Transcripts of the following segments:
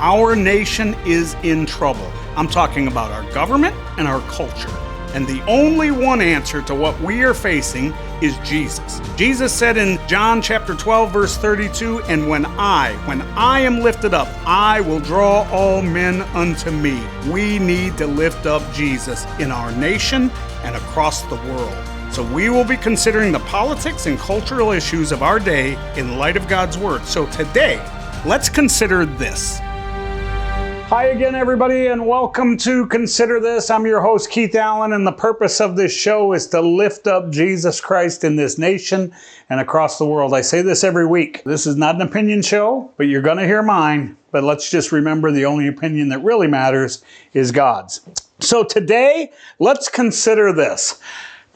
Our nation is in trouble. I'm talking about our government and our culture. And the only one answer to what we are facing is Jesus. Jesus said in John chapter 12, verse 32, and when I am lifted up, I will draw all men unto me. We need to lift up Jesus in our nation and across the world. So we will be considering the politics and cultural issues of our day in light of God's word. So today, let's consider this. Hi again, everybody, and welcome to Consider This. I'm your host, Keith Allen, and the purpose of this show is to lift up Jesus Christ in this nation and across the world. I say this every week. This is not an opinion show, but you're going to hear mine. But let's just remember the only opinion that really matters is God's. So today, let's consider this.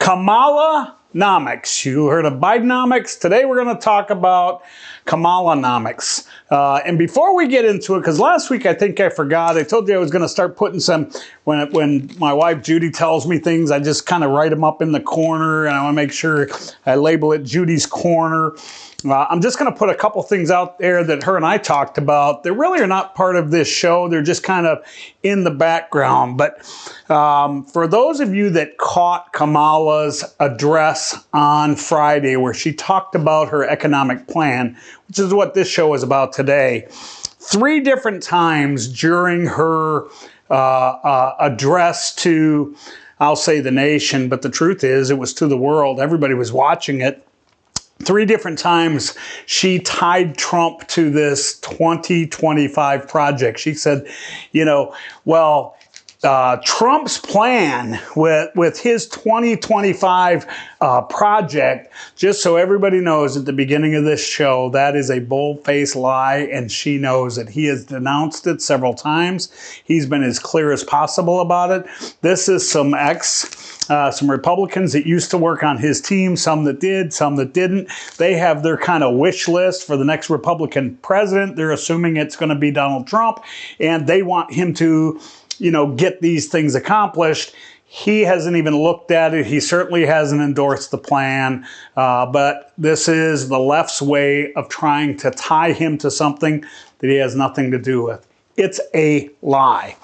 Kamalanomics. You heard of Bidenomics? Today we're going to talk about Kamalanomics. And before we get into it, because last week I think I forgot, I told you I was going to start putting some, when my wife Judy tells me things, I just kind of write them up in the corner, and I want to make sure I label it Judy's Corner. I'm just going to put a couple things out there that her and I talked about. They really are not part of this show. They're just kind of in the background. But for those of you that caught Kamala's address on Friday, where she talked about her economic plan, which is what this show is about today, 3 different times during her address to, I'll say the nation, but the truth is it was to the world. Everybody was watching it. 3 different times she tied Trump to this 2025 project. She said, Trump's plan with his 2025 project, just so everybody knows at the beginning of this show, that is a bold-faced lie, and she knows it. He has denounced it several times. He's been as clear as possible about it. This is some Republicans that used to work on his team, some that did, some that didn't. They have their kind of wish list for the next Republican president. They're assuming it's going to be Donald Trump, and they want him to get these things accomplished. He hasn't even looked at it. He certainly hasn't endorsed the plan. But this is the left's way of trying to tie him to something that he has nothing to do with. It's a lie.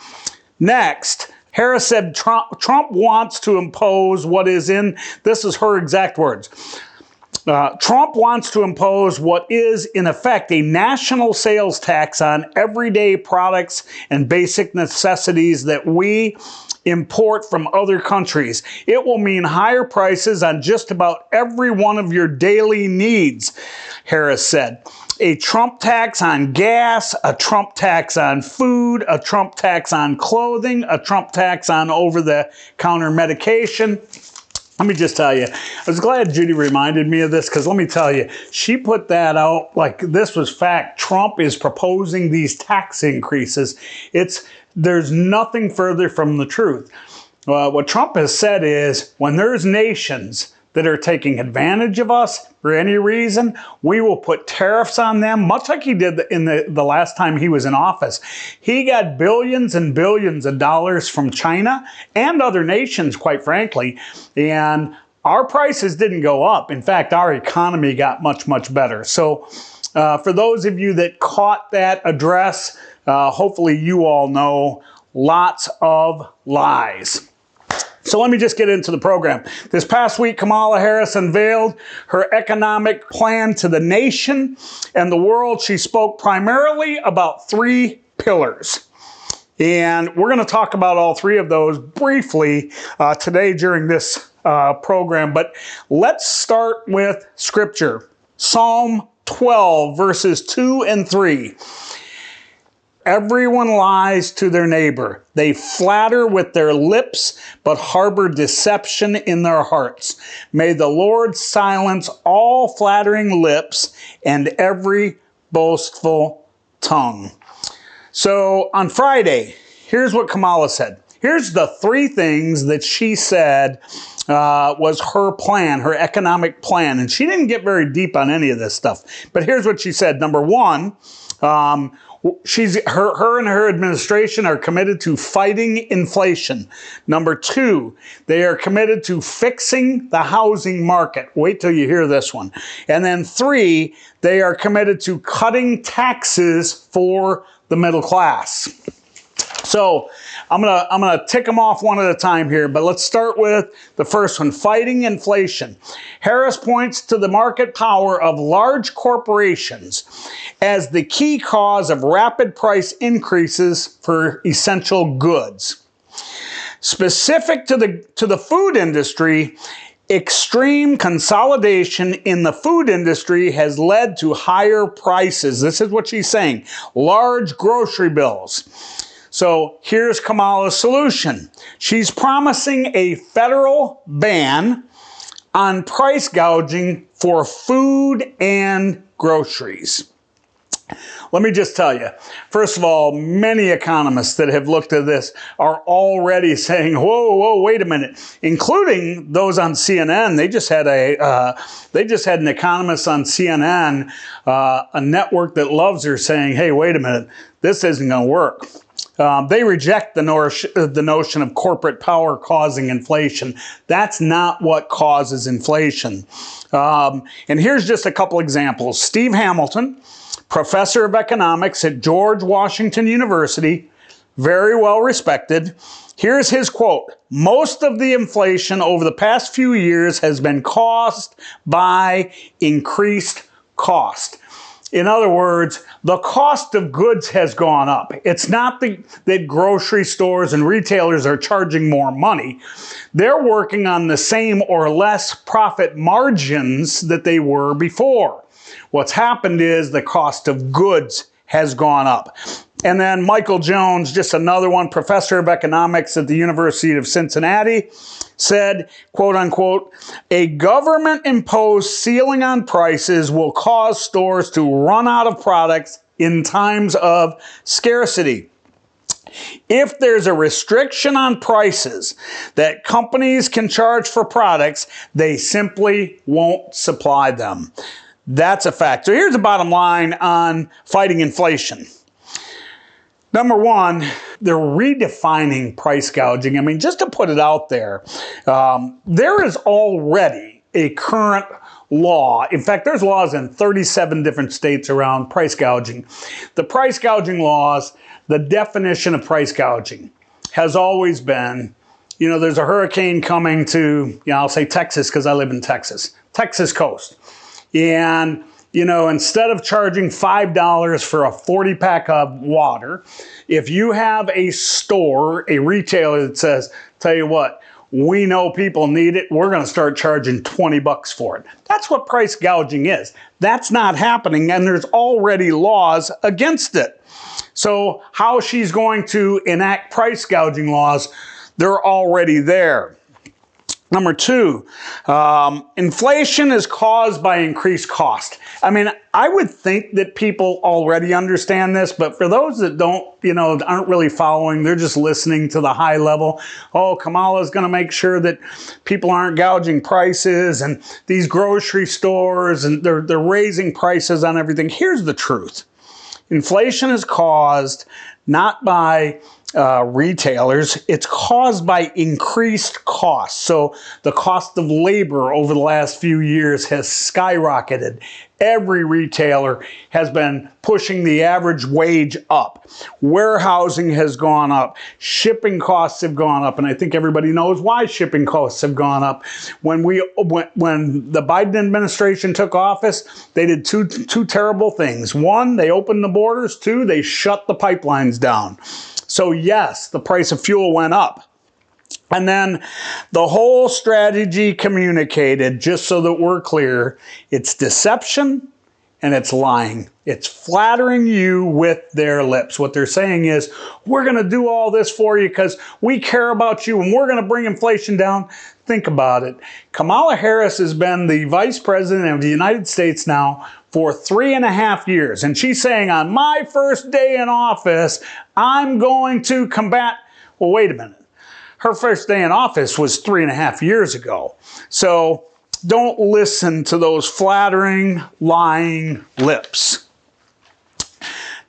Next, Harris said Trump wants to impose what is in, this is her exact words. Trump wants to impose what is, in effect, a national sales tax on everyday products and basic necessities that we import from other countries. It will mean higher prices on just about every one of your daily needs, Harris said. A Trump tax on gas, a Trump tax on food, a Trump tax on clothing, a Trump tax on over-the-counter medication. Let me just tell you, I was glad Judy reminded me of this, because let me tell you, she put that out like this was fact. Trump is proposing these tax increases. There's nothing further from the truth. What Trump has said is, when there's nations that are taking advantage of us for any reason, we will put tariffs on them, much like he did in the last time he was in office. He got billions and billions of dollars from China and other nations, quite frankly, and our prices didn't go up. In fact, our economy got much, much better. So for those of you that caught that address, hopefully you all know lots of lies. So let me just get into the program. This past week, Kamala Harris unveiled her economic plan to the nation and the world. She spoke primarily about 3 pillars. And we're going to talk about all 3 of those briefly today during this program. But let's start with Scripture. Psalm 12, verses 2 and 3. Everyone lies to their neighbor. They flatter with their lips, but harbor deception in their hearts. May the Lord silence all flattering lips and every boastful tongue. So on Friday, here's what Kamala said. Here's the 3 things that she said was her plan, her economic plan. And she didn't get very deep on any of this stuff. But here's what she said. Number 1, Her and her administration are committed to fighting inflation. Number 2, they are committed to fixing the housing market. Wait till you hear this one. And then 3, they are committed to cutting taxes for the middle class. So I'm gonna tick them off one at a time here, but let's start with the first one, fighting inflation. Harris points to the market power of large corporations as the key cause of rapid price increases for essential goods. Specific to the food industry, extreme consolidation in the food industry has led to higher prices. This is what she's saying. Large grocery bills. So here's Kamala's solution. She's promising a federal ban on price gouging for food and groceries. Let me just tell you, first of all, many economists that have looked at this are already saying, whoa, wait a minute, including those on CNN. They just had an economist on CNN, a network that loves her, saying, hey, wait a minute, this isn't going to work. They reject the notion of corporate power causing inflation. That's not what causes inflation. And here's just a couple examples. Steve Hamilton, professor of economics at George Washington University, very well respected. Here's his quote. Most of the inflation over the past few years has been caused by increased cost. In other words, the cost of goods has gone up. It's not that grocery stores and retailers are charging more money. They're working on the same or less profit margins that they were before. What's happened is the cost of goods has gone up. And then Michael Jones, just another one, professor of economics at the University of Cincinnati, said, quote unquote, a government-imposed ceiling on prices will cause stores to run out of products in times of scarcity. If there's a restriction on prices that companies can charge for products, they simply won't supply them. That's a fact. So here's the bottom line on fighting inflation. Number one, they're redefining price gouging. I mean, just to put it out there, there is already a current law. In fact, there's laws in 37 different states around price gouging. The price gouging laws, the definition of price gouging has always been, you know, there's a hurricane coming to, I'll say Texas because I live in Texas coast. And, instead of charging $5 for a 40-pack of water, if you have a store, a retailer that says, tell you what, we know people need it, we're going to start charging $20 for it. That's what price gouging is. That's not happening, and there's already laws against it. So how she's going to enact price gouging laws, they're already there. Number two, inflation is caused by increased cost. I mean, I would think that people already understand this, but for those that don't, aren't really following, they're just listening to the high level. Oh, Kamala's going to make sure that people aren't gouging prices and these grocery stores, and they're raising prices on everything. Here's the truth. Inflation is caused not by retailers, it's caused by increased costs. So the cost of labor over the last few years has skyrocketed. Every retailer has been pushing the average wage up. Warehousing has gone up. Shipping costs have gone up. And I think everybody knows why shipping costs have gone up. When the Biden administration took office, they did two terrible things. One, they opened the borders. Two, they shut the pipelines down. So yes, the price of fuel went up. And then the whole strategy communicated, just so that we're clear, it's deception and it's lying. It's flattering you with their lips. What they're saying is, we're going to do all this for you because we care about you and we're going to bring inflation down. Think about it. Kamala Harris has been the vice president of the United States now for 3.5 years. And she's saying, on my first day in office, I'm going to combat. Well, wait a minute. Her first day in office was 3.5 years ago. So don't listen to those flattering, lying lips.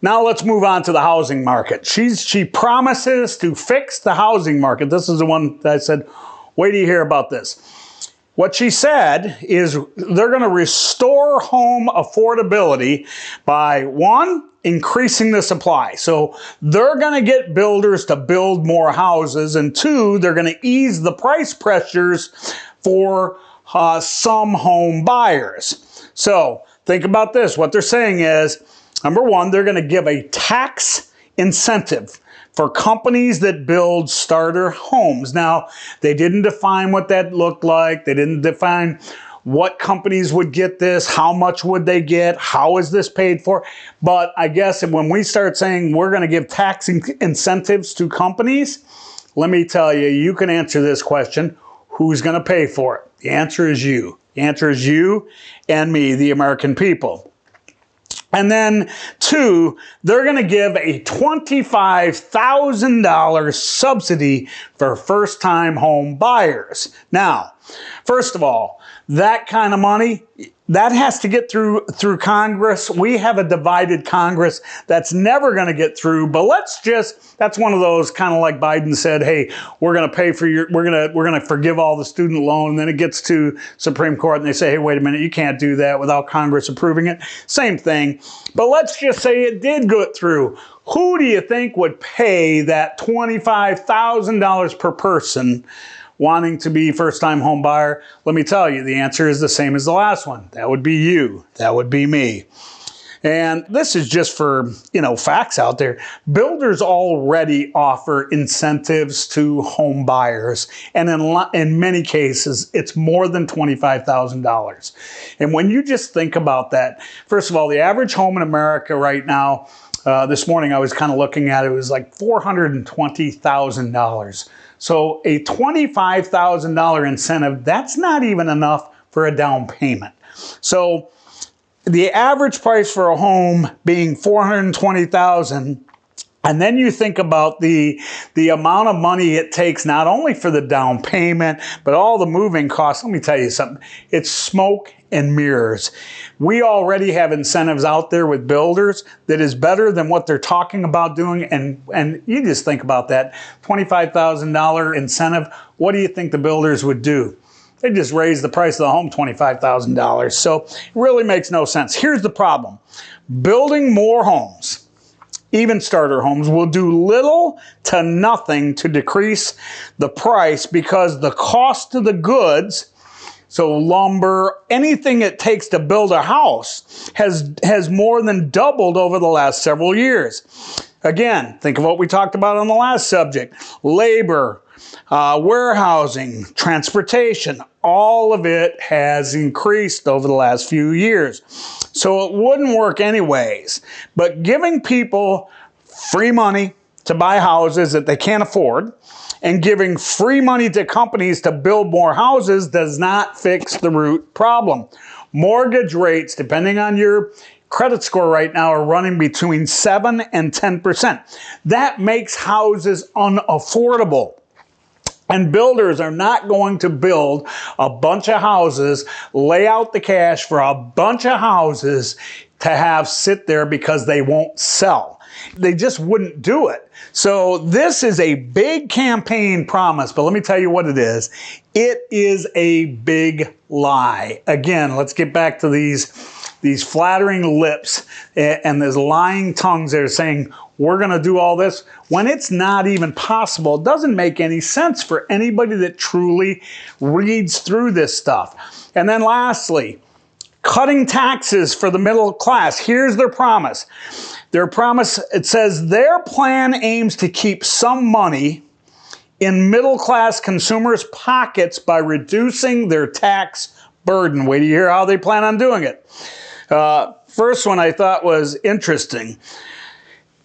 Now let's move on to the housing market. She promises to fix the housing market. This is the one that I said, wait till you hear about this. What she said is they're going to restore home affordability by, one, increasing the supply. So they're going to get builders to build more houses, and two, they're going to ease the price pressures for some home buyers. So think about this. What they're saying is, number one, they're going to give a tax incentive for companies that build starter homes. Now, they didn't define what that looked like. They didn't define what companies would get this, how much would they get, how is this paid for. But I guess when we start saying we're going to give tax incentives to companies, let me tell you, you can answer this question: who's going to pay for it? The answer is you. The answer is you and me, the American people. And then two, they're going to give a $25,000 subsidy for first-time home buyers. Now, first of all, that kind of money, that has to get through Congress. We have a divided Congress that's never going to get through. But that's one of those kind of like Biden said, hey, we're going to pay for we're going to forgive all the student loan. And then it gets to Supreme Court and they say, hey, wait a minute, you can't do that without Congress approving it. Same thing. But let's just say it did go through. Who do you think would pay that $25,000 per person wanting to be first-time home buyer? Let me tell you, the answer is the same as the last one. That would be you. That would be me. And this is just for, facts out there. Builders already offer incentives to home buyers. And in many cases, it's more than $25,000. And when you just think about that, first of all, the average home in America right now, this morning I was kind of looking at it, was like $420,000. So a $25,000 incentive, that's not even enough for a down payment. So the average price for a home being $420,000, and then you think about the amount of money it takes not only for the down payment, but all the moving costs. Let me tell you something. It's smoke and mirrors. We already have incentives out there with builders that is better than what they're talking about doing. And you just think about that $25,000 incentive. What do you think the builders would do? They just raise the price of the home $25,000. So it really makes no sense. Here's the problem. Building more homes, even starter homes, will do little to nothing to decrease the price because the cost of the goods, so lumber, anything it takes to build a house, has more than doubled over the last several years. Again, think of what we talked about on the last subject. Labor, warehousing, transportation, all of it has increased over the last few years. So it wouldn't work anyways. But giving people free money to buy houses that they can't afford and giving free money to companies to build more houses does not fix the root problem. Mortgage rates, depending on your credit score right now, are running between 7 and 10%. That makes houses unaffordable. And builders are not going to build a bunch of houses, lay out the cash for a bunch of houses to have sit there because they won't sell. They just wouldn't do it. So this is a big campaign promise, but let me tell you what it is. It is a big lie. Again, let's get back to these flattering lips and these lying tongues that are saying, we're going to do all this, when it's not even possible. It doesn't make any sense for anybody that truly reads through this stuff. And then lastly, cutting taxes for the middle class. Here's their promise. Their promise, it says their plan aims to keep some money in middle class consumers' pockets by reducing their tax burden. Wait till you hear how they plan on doing it. First one I thought was interesting.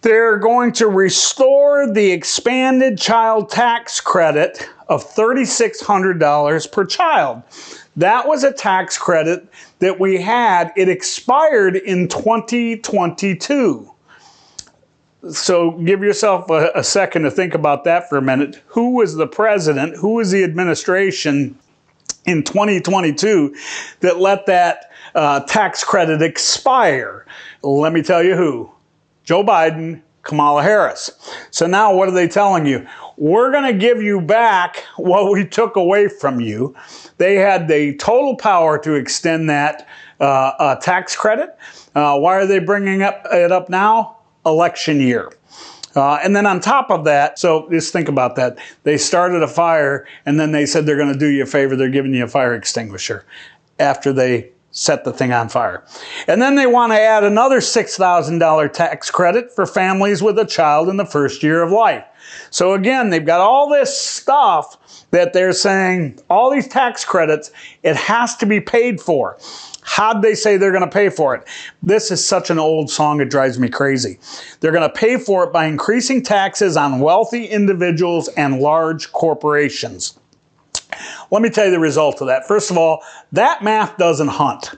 They're going to restore the expanded child tax credit of $3,600 per child. That was a tax credit that we had. It expired in 2022. So give yourself a second to think about that for a minute. Who was the president? Who was the administration in 2022 that let that tax credit expire? Let me tell you who. Joe Biden, Kamala Harris. So now what are they telling you? We're going to give you back what we took away from you. They had the total power to extend that tax credit. Why are they bringing it up now? Election year. And then on top of that, so just think about that. They started a fire and then they said they're going to do you a favor. They're giving you a fire extinguisher after they set the thing on fire. And then they want to add another $6,000 tax credit for families with a child in the first year of life. So again, they've got all this stuff that they're saying, all these tax credits, it has to be paid for. How'd they say they're going to pay for it? This is such an old song, it drives me crazy. They're going to pay for it by increasing taxes on wealthy individuals and large corporations. Let me tell you the result of that. First of all, that math doesn't hunt.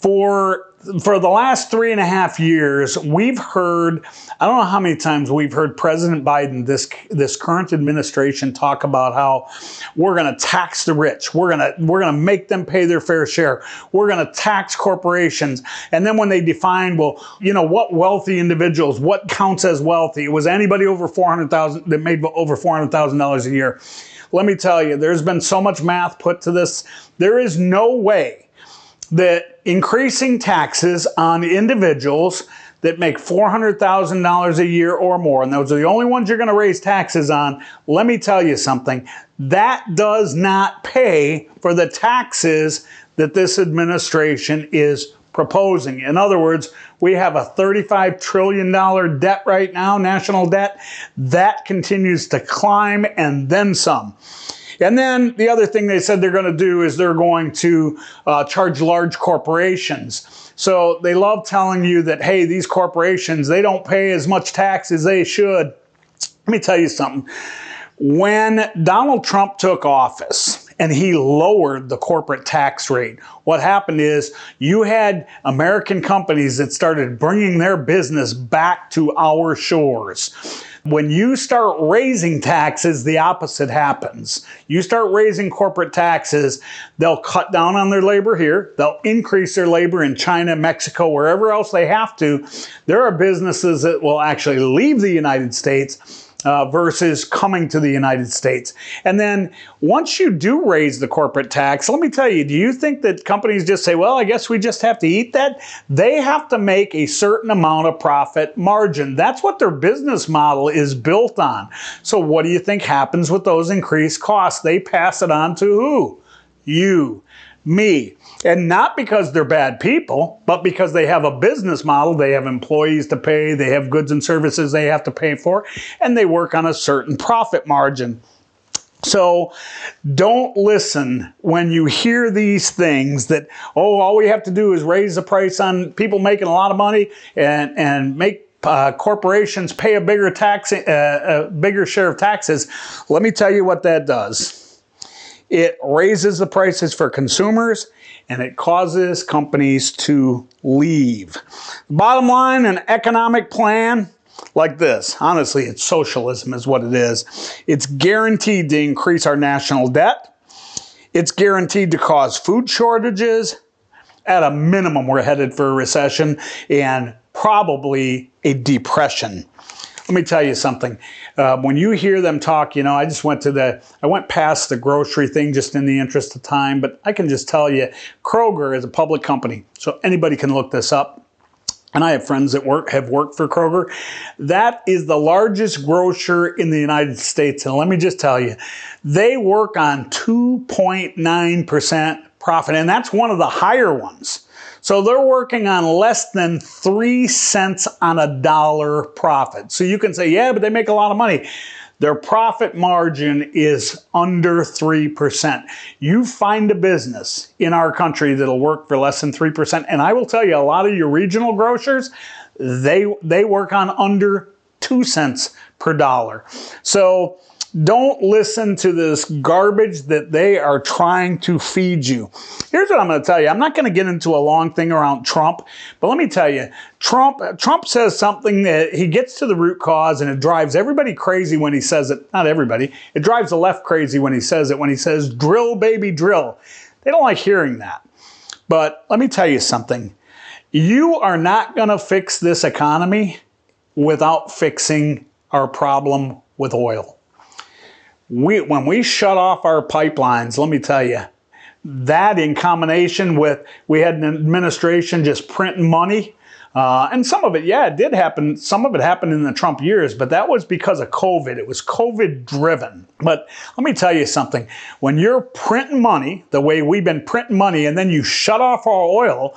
For the last 3.5 years, we've heard, I don't know how many times we've heard President Biden, this current administration, talk about how we're going to tax the rich. We're going to make them pay their fair share. We're going to tax corporations. And then when they define, well, you know, what wealthy individuals, what counts as wealthy? It was anybody over $400,000 that made over $400,000 a year. Let me tell you, there's been so much math put to this. There is no way that increasing taxes on individuals that make $400,000 a year or more, and those are the only ones you're going to raise taxes on, let me tell you something, that does not pay for the taxes that this administration is proposing. In other words, we have a $35 trillion debt right now, national debt. That continues to climb and then some. And then the other thing they said they're going to do is they're going to charge large corporations. So they love telling you that, hey, these corporations, they don't pay as much tax as they should. Let me tell you something. When Donald Trump took office and he lowered the corporate tax rate, what happened is you had American companies that started bringing their business back to our shores. When you start raising taxes, the opposite happens. You start raising corporate taxes, they'll cut down on their labor here. They'll increase their labor in China, Mexico, wherever else they have to. There are businesses that will actually leave the United States versus coming to the United States. And then once you do raise the corporate tax, let me tell you, do you think that companies just say, well, I guess we just have to eat that? They have to make a certain amount of profit margin. That's what their business model is built on. So what do you think happens with those increased costs? They pass it on to who? You, me. And not because they're bad people, but because they have a business model, they have employees to pay, they have goods and services they have to pay for, and they work on a certain profit margin. So don't listen when you hear these things that, oh, all we have to do is raise the price on people making a lot of money and make corporations pay a bigger share of taxes. Let me tell you what that does. It raises the prices for consumers, and it causes companies to leave. Bottom line, an economic plan like this. Honestly, it's socialism is what it is. It's guaranteed to increase our national debt. It's guaranteed to cause food shortages. At a minimum, we're headed for a recession and probably a depression. Let me tell you something. When you hear them talk, you know, I went past the grocery thing just in the interest of time, but I can just tell you, Kroger is a public company, so anybody can look this up. And I have friends that have worked for Kroger. That is the largest grocer in the United States. And let me just tell you, they work on 2.9% profit, and that's one of the higher ones. So they're working on less than 3 cents on a dollar profit. So you can say, yeah, but they make a lot of money. Their profit margin is under 3%. You find a business in our country that'll work for less than 3%. And I will tell you, a lot of your regional grocers, they work on under 2 cents per dollar. So don't listen to this garbage that they are trying to feed you. Here's what I'm going to tell you. I'm not going to get into a long thing around Trump, but let me tell you, Trump says something that he gets to the root cause, and it drives everybody crazy when he says it. Not everybody. It drives the left crazy when he says it, when he says, drill, baby, drill. They don't like hearing that. But let me tell you something. You are not going to fix this economy without fixing our problem with oil. When we shut off our pipelines, let me tell you, that in combination with, we had an administration just printing money, and some of it, yeah, it did happen. Some of it happened in the Trump years, but that was because of COVID. It was COVID driven. But let me tell you something. When you're printing money the way we've been printing money, and then you shut off our oil,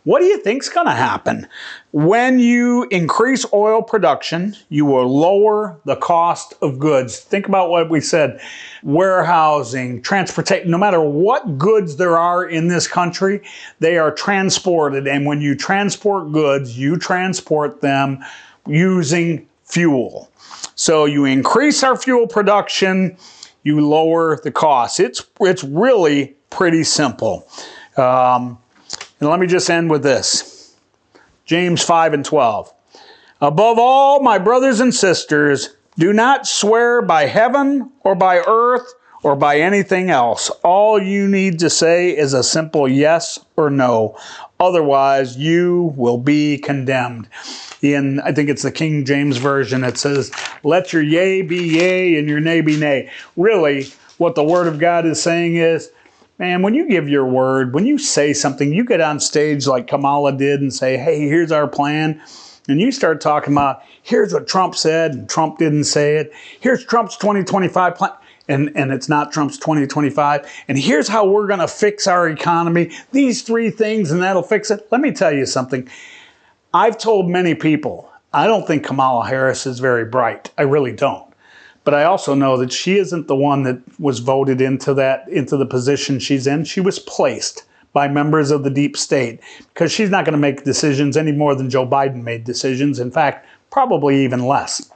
what do you think's going to happen? When you increase oil production, you will lower the cost of goods. Think about what we said. Warehousing, transportation, no matter what goods there are in this country, they are transported. And when you transport goods, you transport them using fuel. So you increase our fuel production, you lower the cost. It's really pretty simple. And let me just end with this. James 5:12. Above all, my brothers and sisters, do not swear by heaven or by earth or by anything else. All you need to say is a simple yes or no. Otherwise, you will be condemned. In, I think it's the King James Version, it says, let your yea be yea and your nay be nay. Really, what the Word of God is saying is, man, when you give your word, when you say something, you get on stage like Kamala did and say, hey, here's our plan. And you start talking about, here's what Trump said, and Trump didn't say it. Here's Trump's 2025 plan, and it's not Trump's 2025. And here's how we're going to fix our economy. These 3 things, and that'll fix it. Let me tell you something. I've told many people, I don't think Kamala Harris is very bright. I really don't. But I also know that she isn't the one that was voted into the position she's in. She was placed by members of the deep state, because she's not going to make decisions any more than Joe Biden made decisions. In fact, probably even less.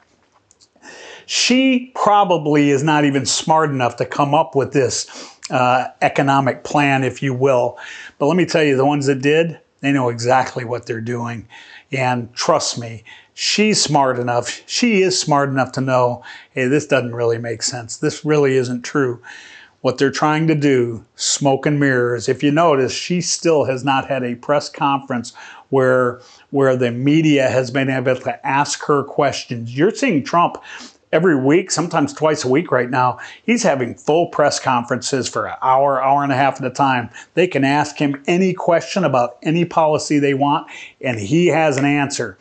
She probably is not even smart enough to come up with this economic plan, if you will. But let me tell you, the ones that did, they know exactly what they're doing. And trust me, she's smart enough. She is smart enough to know, hey, this doesn't really make sense. This really isn't true. What they're trying to do, smoke and mirrors. If you notice, she still has not had a press conference where the media has been able to ask her questions. You're seeing Trump every week, sometimes twice a week right now. He's having full press conferences for an hour, hour and a half at a time. They can ask him any question about any policy they want, and he has an answer.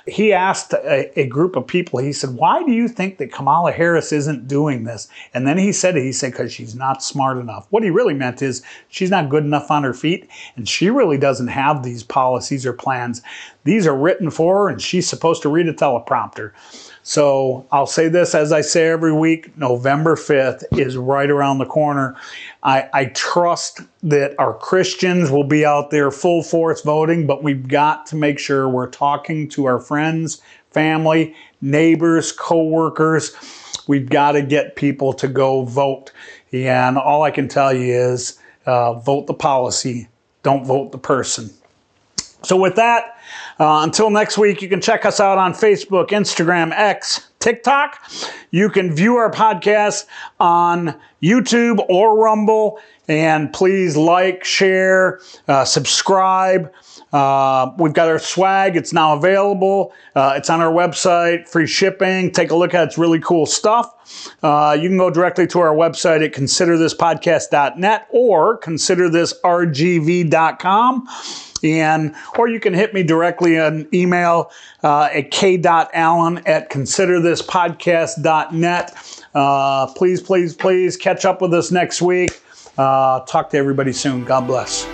He asked a group of people, he said, why do you think that Kamala Harris isn't doing this? And then he said, because she's not smart enough. What he really meant is she's not good enough on her feet, and she really doesn't have these policies or plans. These are written for her, and she's supposed to read a teleprompter. So I'll say this, as I say every week, November 5th is right around the corner. I trust that our Christians will be out there full force voting, but we've got to make sure we're talking to our friends, family, neighbors, co-workers. We've got to get people to go vote. And all I can tell you is vote the policy, don't vote the person. So with that, until next week, you can check us out on Facebook, Instagram, X, TikTok. You can view our podcast on YouTube or Rumble. And please like, share, subscribe. We've got our swag. It's now available. It's on our website, free shipping. Take a look at it. It's really cool stuff. You can go directly to our website at considerthispodcast.net or considerthisrgv.com. Or you can hit me directly on email at k.allen@considerthispodcast.net. Please catch up with us next week. Talk to everybody soon. God bless.